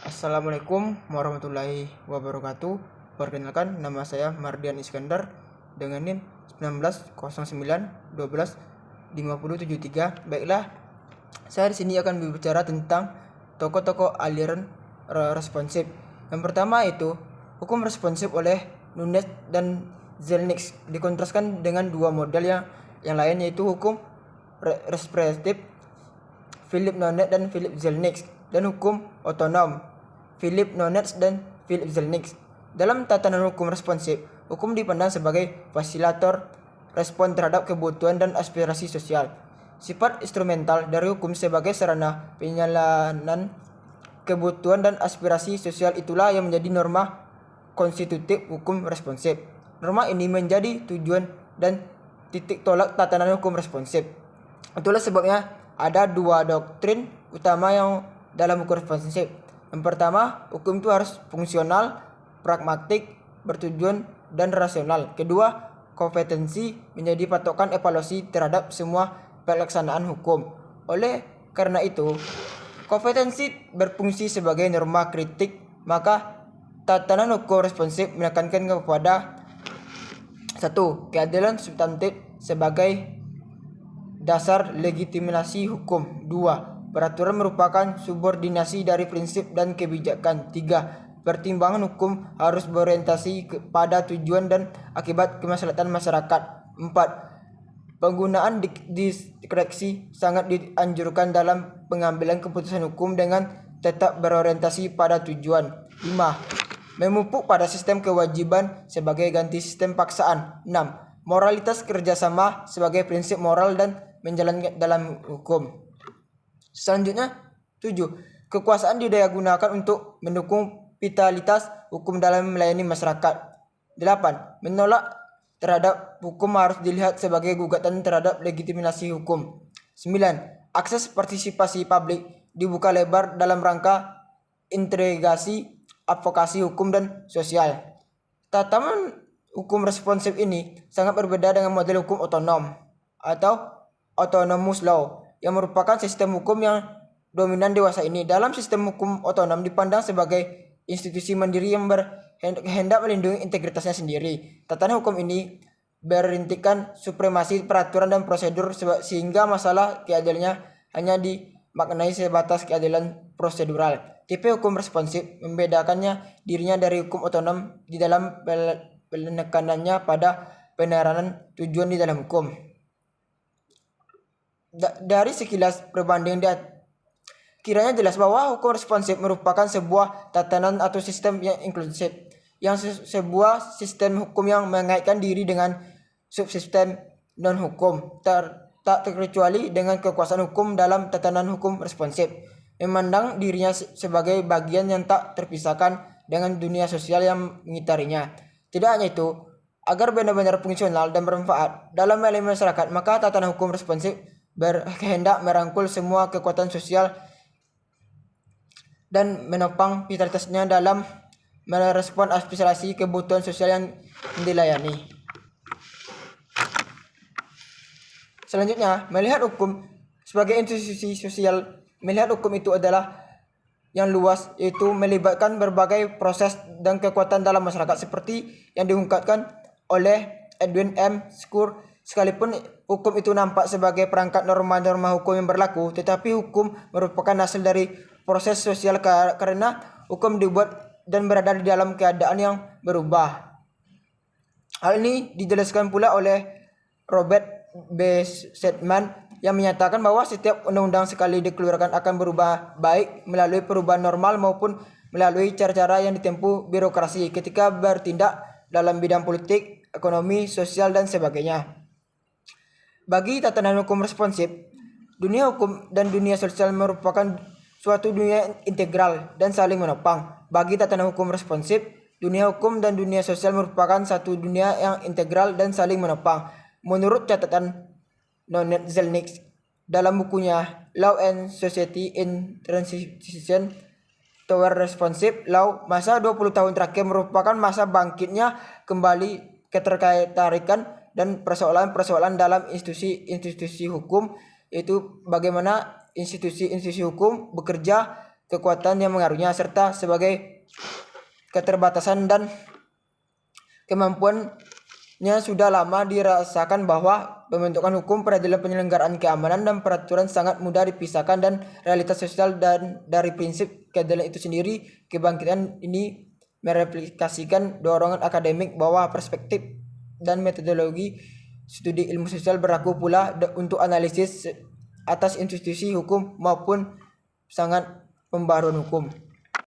Assalamualaikum warahmatullahi wabarakatuh. Perkenalkan, nama saya Mardian Iskandar dengan NIM 1909125073. Baiklah, saya di sini akan berbicara tentang tokoh-tokoh aliran responsif. Yang pertama itu hukum responsif oleh Nunes dan Zelnick, dikontraskan dengan dua model yang lain, yaitu hukum represif Philip Nunes dan Philip Zelnick, dan hukum otonom Philip Nunes dan Philip Zelnick. Dalam tatanan hukum responsif, hukum dipandang sebagai fasilitator respon terhadap kebutuhan dan aspirasi sosial. Sifat instrumental dari hukum sebagai sarana penyalahan kebutuhan dan aspirasi sosial itulah yang menjadi norma konstitutif hukum responsif. Norma ini menjadi tujuan dan titik tolak tatanan hukum responsif. Itulah sebabnya ada dua doktrin utama yang dalam hukum responsif. Yang pertama, hukum itu harus fungsional, pragmatik, bertujuan, dan rasional. Kedua, kompetensi menjadi patokan evaluasi terhadap semua pelaksanaan hukum. Oleh karena itu, kompetensi berfungsi sebagai norma kritik, maka tatanan hukum responsif menekankan kepada 1. Keadilan substantif sebagai dasar legitimasi hukum. 2. Peraturan merupakan subordinasi dari prinsip dan kebijakan. 3. Pertimbangan hukum harus berorientasi pada tujuan dan akibat kemaslahatan masyarakat. 4. Penggunaan diskresi sangat dianjurkan dalam pengambilan keputusan hukum dengan tetap berorientasi pada tujuan. 5. Memupuk pada sistem kewajiban sebagai ganti sistem paksaan. 6. Moralitas kerjasama sebagai prinsip moral dan menjalankan dalam hukum. Selanjutnya, 7. Kekuasaan didaya gunakan untuk mendukung vitalitas hukum dalam melayani masyarakat. 8. Menolak terhadap hukum harus dilihat sebagai gugatan terhadap legitimasi hukum. 9. Akses partisipasi publik dibuka lebar dalam rangka integrasi advokasi hukum dan sosial. Tatanan hukum responsif ini sangat berbeda dengan model hukum otonom atau autonomous law yang merupakan sistem hukum yang dominan dewasa ini. Dalam sistem hukum otonom dipandang sebagai institusi mandiri yang berkehendak melindungi integritasnya sendiri. Tatanan hukum ini berintikan supremasi peraturan dan prosedur sehingga masalah keadilannya hanya dimaknai sebatas keadilan prosedural. Tipe hukum responsif membedakannya dirinya dari hukum otonom di dalam penekanannya pada penerapan tujuan di dalam hukum. Dari sekilas perbandingan kiranya jelas bahwa hukum responsif merupakan sebuah tatanan atau sistem yang inklusif, yang sebuah sistem hukum yang mengaitkan diri dengan subsistem non hukum, tak terkecuali dengan kekuasaan hukum. Dalam tatanan hukum responsif memandang dirinya sebagai bagian yang tak terpisahkan dengan dunia sosial yang mengitarinya. Tidak hanya itu, agar benar-benar fungsional dan bermanfaat dalam melayani masyarakat, maka tatanan hukum responsif berkehendak merangkul semua kekuatan sosial dan menopang vitalitasnya dalam merespon aspirasi kebutuhan sosial yang dilayani. Selanjutnya, melihat hukum sebagai institusi sosial, melihat hukum itu adalah yang luas, yaitu melibatkan berbagai proses dan kekuatan dalam masyarakat seperti yang diungkapkan oleh Edwin M. Skur. Sekalipun hukum itu nampak sebagai perangkat norma-norma hukum yang berlaku, tetapi hukum merupakan hasil dari proses sosial karena hukum dibuat dan berada di dalam keadaan yang berubah. Hal ini dijelaskan pula oleh Robert B. Sedman yang menyatakan bahwa setiap undang-undang sekali dikeluarkan akan berubah, baik melalui perubahan normal maupun melalui cara-cara yang ditempuh birokrasi ketika bertindak dalam bidang politik, ekonomi, sosial, dan sebagainya. Bagi tatanan hukum responsif, dunia hukum dan dunia sosial merupakan suatu dunia integral dan saling menopang. Bagi tatanan hukum responsif, dunia hukum dan dunia sosial merupakan satu dunia yang integral dan saling menopang. Menurut catatan Nunes Zelnick dalam bukunya Law and Society in Transition Toward Responsive Law, masa 20 tahun terakhir merupakan masa bangkitnya kembali ketertarikan dan persoalan-persoalan dalam institusi hukum, yaitu bagaimana institusi hukum bekerja kekuatan yang mengaruhnya, serta sebagai keterbatasan dan kemampuannya sudah lama dirasakan bahwa pembentukan hukum, peradilan, penyelenggaraan keamanan, dan peraturan sangat mudah dipisahkan dan realitas sosial dan dari prinsip keadilan itu sendiri. Kebangkitan ini mereplikasikan dorongan akademik bahwa perspektif dan metodologi studi ilmu sosial berlaku pula untuk analisis atas institusi hukum maupun sangat pembaruan hukum.